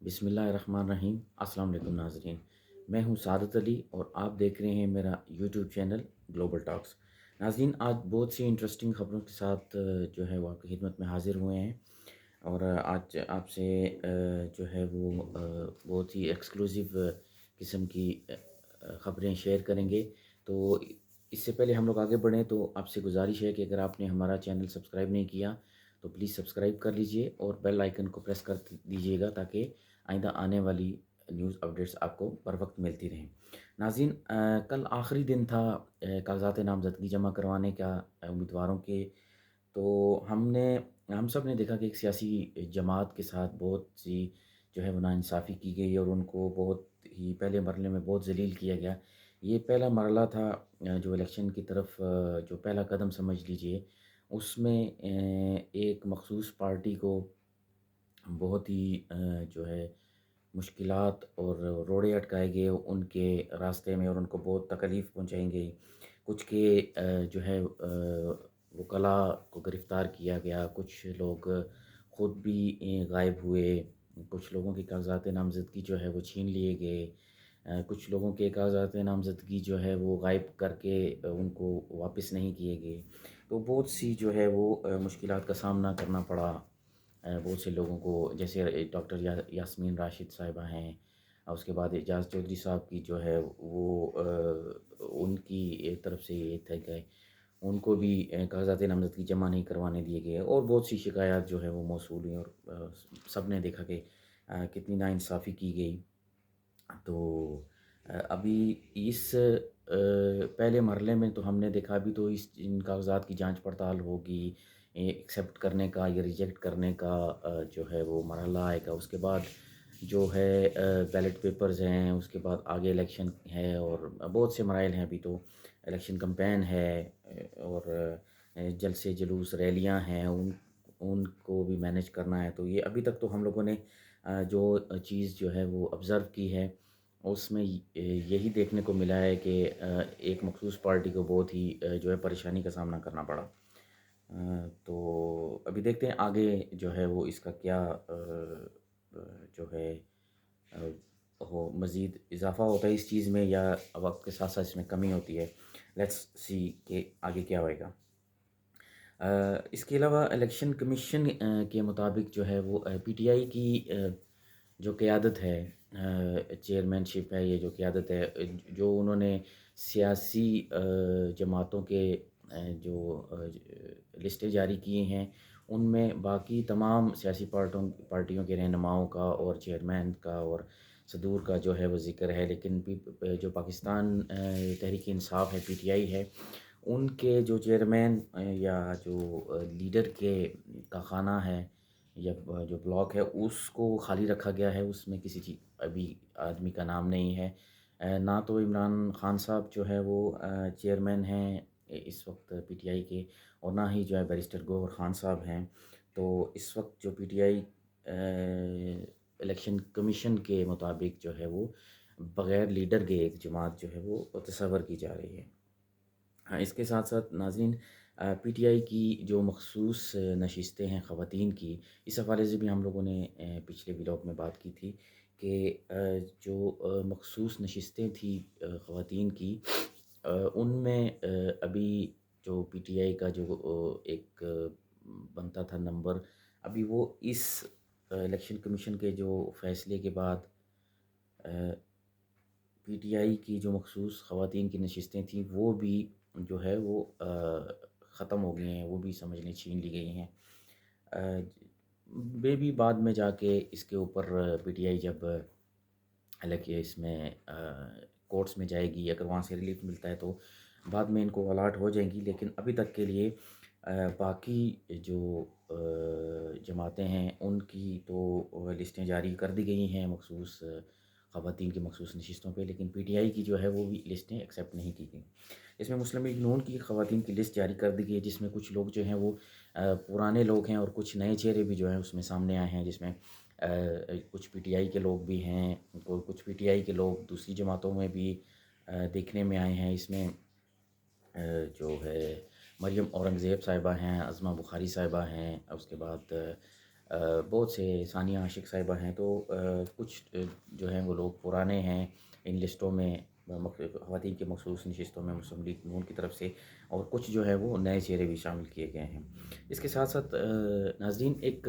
بسم اللہ الرحمن الرحیم۔ السلام علیکم ناظرین، میں ہوں سعادت علی اور آپ دیکھ رہے ہیں میرا یوٹیوب چینل گلوبل ٹاکس۔ ناظرین، آج بہت سی انٹرسٹنگ خبروں کے ساتھ جو ہے وہ آپ کی خدمت میں حاضر ہوئے ہیں، اور آج آپ سے جو ہے وہ بہت ہی ایکسکلوسیو قسم کی خبریں شیئر کریں گے۔ تو اس سے پہلے ہم لوگ آگے بڑھیں تو آپ سے گزارش ہے کہ اگر آپ نے ہمارا چینل سبسکرائب نہیں کیا تو پلیز سبسکرائب کر لیجئے اور بیل آئیکن کو پریس کر دیجئے گا تاکہ آئندہ آنے والی نیوز اپڈیٹس آپ کو بر وقت ملتی رہیں۔ ناظرین، کل آخری دن تھا کاغذات نامزدگی جمع کروانے کا امیدواروں کے۔ تو ہم سب نے دیکھا کہ ایک سیاسی جماعت کے ساتھ بہت سی جو ہے وہ ناانصافی کی گئی اور ان کو بہت ہی پہلے مرحلے میں بہت ذلیل کیا گیا۔ یہ پہلا مرحلہ تھا جو الیکشن کی طرف جو پہلا قدم سمجھ لیجئے، اس میں ایک مخصوص پارٹی کو بہت ہی جو ہے مشکلات اور روڑے اٹکائے گئے ان کے راستے میں، اور ان کو بہت تکلیف پہنچائی گئی۔ کچھ کے جو ہے وکلاء کو گرفتار کیا گیا، کچھ لوگ خود بھی غائب ہوئے، کچھ لوگوں کے کاغذات نامزدگی جو ہے وہ چھین لیے گئے، کچھ لوگوں کے کاغذات نامزدگی جو ہے وہ غائب کر کے ان کو واپس نہیں کیے گئے۔ تو بہت سی جو ہے وہ مشکلات کا سامنا کرنا پڑا بہت سے لوگوں کو، جیسے ڈاکٹر یاسمین راشد صاحبہ ہیں، اور اس کے بعد اعجاز چودھری صاحب کی جو ہے وہ ان کی ایک طرف سے یہ تھا کہ ان کو بھی کاغذات نامزدگی جمع نہیں کروانے دیے گئے، اور بہت سی شکایات جو ہے وہ موصول ہوئیں، اور سب نے دیکھا کہ کتنی ناانصافی کی گئی۔ تو ابھی اس پہلے مرحلے میں تو ہم نے دیکھا، ابھی تو ان کاغذات کی جانچ پڑتال ہوگی، ایکسیپٹ کرنے کا یا ریجیکٹ کرنے کا جو ہے وہ مرحلہ آئے گا۔ اس کے بعد جو ہے بیلٹ پیپرز ہیں، اس کے بعد آگے الیکشن ہے، اور بہت سے مراحل ہیں۔ ابھی تو الیکشن کمپین ہے، اور جلسے جلوس ریلیاں ہیں، ان کو بھی مینیج کرنا ہے۔ تو یہ ابھی تک تو ہم لوگوں نے جو چیز جو ہے وہ آبزرو کی ہے، اس میں یہی دیکھنے کو ملا ہے کہ ایک مخصوص پارٹی کو بہت ہی جو ہے پریشانی کا سامنا کرنا پڑا۔ تو ابھی دیکھتے ہیں آگے جو ہے وہ اس کا کیا جو ہے ہو مزید اضافہ ہوتا ہے اس چیز میں، یا وقت کے ساتھ ساتھ اس میں کمی ہوتی ہے۔ لیٹس سی کہ آگے کیا ہوئے گا۔ اس کے علاوہ الیکشن کمیشن کے مطابق جو ہے وہ پی ٹی آئی کی جو قیادت ہے، چیئرمین شپ ہے، یہ جو قیادت ہے، جو انہوں نے سیاسی جماعتوں کے جو لسٹیں جاری کی ہیں، ان میں باقی تمام سیاسی پارٹیوں کے رہنماؤں کا اور چیئرمین کا اور صدور کا جو ہے وہ ذکر ہے، لیکن جو پاکستان تحریک انصاف ہے، پی ٹی آئی ہے، ان کے جو چیئرمین یا جو لیڈر کا خانہ ہے یا جو بلاک ہے، اس کو خالی رکھا گیا ہے۔ اس میں کسی چیز ابھی آدمی کا نام نہیں ہے۔ نہ تو عمران خان صاحب جو ہے وہ چیئرمین ہیں اس وقت پی ٹی آئی کے، اور نہ ہی جو ہے بیرسٹر گوہر خان صاحب ہیں۔ تو اس وقت جو P T I election commission کے مطابق جو ہے وہ بغیر لیڈر کے ایک جماعت جو ہے وہ تصور کی جا رہی ہے۔ ہاں، اس کے ساتھ ساتھ ناظرین، پی ٹی آئی کی جو مخصوص نشستیں ہیں خواتین کی، اس حوالے سے بھی ہم لوگوں نے پچھلے ولاگ میں بات کی تھی کہ جو مخصوص نشستیں تھیں خواتین کی، ان میں ابھی جو پی ٹی آئی کا جو ایک بنتا تھا نمبر، ابھی وہ اس الیکشن کمیشن کے جو فیصلے کے بعد پی ٹی آئی کی جو مخصوص خواتین کی نشستیں تھیں وہ بھی جو ہے وہ ختم ہو گئی ہیں، وہ بھی سمجھنے چھین لی گئی ہیں۔ بے بھی بعد میں جا کے اس کے اوپر پی ٹی آئی جب حالانکہ اس میں کورٹس میں جائے گی، اگر وہاں سے ریلیف ملتا ہے تو بعد میں ان کو الاٹ ہو جائیں گی، لیکن ابھی تک کے لیے باقی جو جماعتیں ہیں ان کی تو لسٹیں جاری کر دی گئی ہیں مخصوص خواتین کی مخصوص نشستوں پہ، لیکن پی ٹی آئی کی جو ہے وہ بھی لسٹیں ایکسیپٹ نہیں کی گئیں۔ اس میں مسلم لیگ نون کی خواتین کی لسٹ جاری کر دی گئی ہے، جس میں کچھ لوگ جو ہیں وہ پرانے لوگ ہیں، اور کچھ نئے چہرے بھی جو ہیں اس میں سامنے آئے ہیں، جس میں کچھ پی ٹی آئی کے لوگ بھی ہیں، کچھ پی ٹی آئی کے لوگ دوسری جماعتوں میں بھی دیکھنے میں آئے ہیں۔ اس میں جو ہے مریم اورنگزیب صاحبہ ہیں، عظمہ بخاری صاحبہ ہیں، اس کے بعد بہت سے ثانیہ عاشق صاحبہ ہیں، تو کچھ جو ہیں وہ لوگ پرانے ہیں ان لسٹوں میں، خواتین کے مخصوص نشستوں میں مسلم لیگ نون کی طرف سے، اور کچھ جو ہے وہ نئے چہرے بھی شامل کیے گئے ہیں۔ اس کے ساتھ ساتھ ناظرین، ایک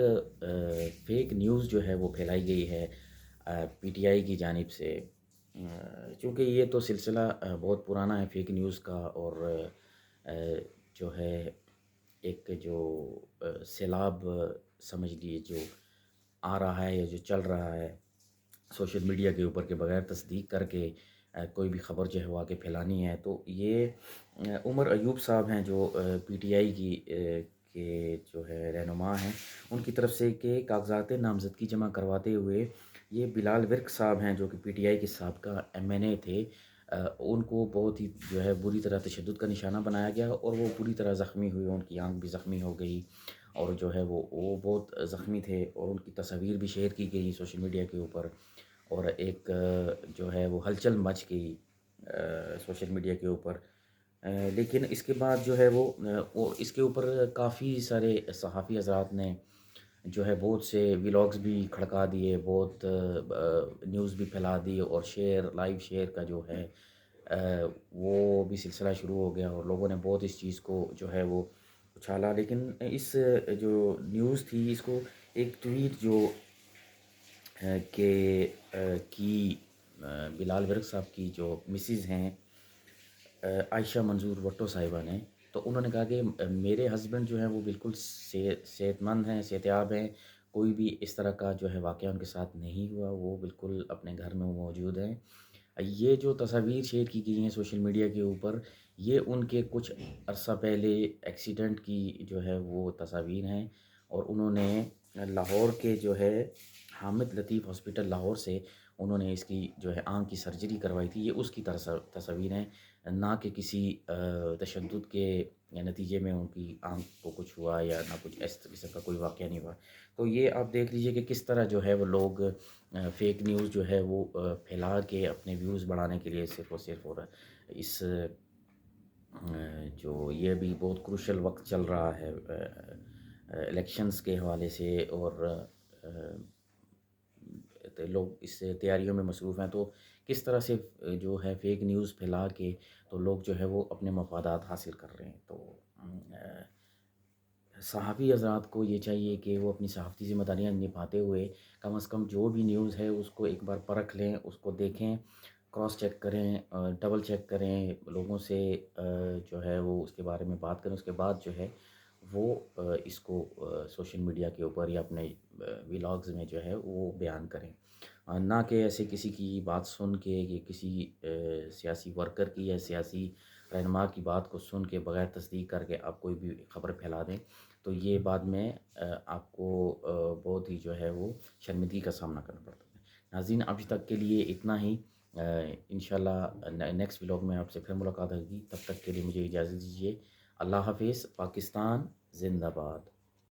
فیک نیوز جو ہے وہ پھیلائی گئی ہے پی ٹی آئی کی جانب سے، چونکہ یہ تو سلسلہ بہت پرانا ہے فیک نیوز کا، اور جو ہے ایک جو سیلاب سمجھ لیے جو آ رہا ہے یا جو چل رہا ہے سوشل میڈیا کے اوپر کے بغیر تصدیق کر کے کوئی بھی خبر جو ہے وہ آگے پھیلانی ہے، تو یہ عمر ایوب صاحب ہیں جو پی ٹی آئی کی کے جو ہے رہنما ہیں، ان کی طرف سے کہ کاغذات نامزدگی جمع کرواتے ہوئے یہ بلال ورک صاحب ہیں جو کہ پی ٹی آئی کے سابقہ ایم این اے تھے، ان کو بہت ہی جو ہے بری طرح تشدد کا نشانہ بنایا گیا، اور وہ بری طرح زخمی ہوئے، ان کی آنکھ بھی زخمی ہو گئی، اور جو ہے وہ بہت زخمی تھے، اور ان کی تصاویر بھی شیئر کی گئی سوشل میڈیا کے اوپر، اور ایک جو ہے وہ ہلچل مچ گئی سوشل میڈیا کے اوپر۔ لیکن اس کے بعد جو ہے وہ اس کے اوپر کافی سارے صحافی حضرات نے جو ہے بہت سے ولاگز بھی کھڑکا دیے، بہت نیوز بھی پھیلا دی، اور لائیو شیئر کا جو ہے وہ بھی سلسلہ شروع ہو گیا، اور لوگوں نے بہت اس چیز کو جو ہے وہ اچھالا۔ لیکن اس جو نیوز تھی، اس کو ایک ٹویٹ جو کہ کی بلال ورک صاحب کی جو مسز ہیں عائشہ منظور وٹو صاحبہ نے، تو انہوں نے کہا کہ میرے ہسبینڈ جو ہیں وہ بالکل صحت مند ہیں، صحت یاب ہیں، کوئی بھی اس طرح کا جو ہے واقعہ ان کے ساتھ نہیں ہوا، وہ بالکل اپنے گھر میں موجود ہیں۔ یہ جو تصاویر شیئر کی گئی ہیں سوشل میڈیا کے اوپر، یہ ان کے کچھ عرصہ پہلے ایکسیڈنٹ کی جو ہے وہ تصاویر ہیں، اور انہوں نے لاہور کے جو ہے حامد لطیف ہاسپٹل لاہور سے انہوں نے اس کی جو ہے آنکھ کی سرجری کروائی تھی، یہ اس کی تصاویر ہیں، نہ کہ کسی تشدد کے نتیجے میں ان کی آنکھ کو کچھ ہوا، یا نہ کچھ اس قسم کا کوئی واقعہ نہیں ہوا۔ تو یہ آپ دیکھ لیجئے کہ کس طرح جو ہے وہ لوگ فیک نیوز جو ہے وہ پھیلا کے اپنے ویوز بڑھانے کے لیے صرف اور صرف، اور اس جو یہ بھی بہت کروشل وقت چل رہا ہے الیکشنز کے حوالے سے، اور لوگ اس سے تیاریوں میں مصروف ہیں، تو کس طرح سے جو ہے فیک نیوز پھیلا کے تو لوگ جو ہے وہ اپنے مفادات حاصل کر رہے ہیں۔ تو صحافی حضرات کو یہ چاہیے کہ وہ اپنی صحافتی ذمہ داریاں نبھاتے ہوئے کم از کم جو بھی نیوز ہے اس کو ایک بار پرکھ لیں، اس کو دیکھیں، کراس چیک کریں، ڈبل چیک کریں، لوگوں سے جو ہے وہ اس کے بارے میں بات کریں، اس کے بعد جو ہے وہ اس کو سوشل میڈیا کے اوپر یا اپنے ولاگز میں جو ہے وہ بیان کریں، نہ کہ ایسے کسی کی بات سن کے، کہ کسی سیاسی ورکر کی یا سیاسی رہنما کی بات کو سن کے بغیر تصدیق کر کے آپ کوئی بھی خبر پھیلا دیں، تو یہ بعد میں آپ کو بہت ہی جو ہے وہ شرمندگی کا سامنا کرنا پڑتا ہے۔ ناظرین، ابھی تک کے لیے اتنا ہی، انشاءاللہ نیکسٹ ولاگ میں آپ سے پھر ملاقات ہوگی، تب تک کے لیے مجھے اجازت دیجیے۔ اللہ حافظ۔ پاکستان زندہ باد۔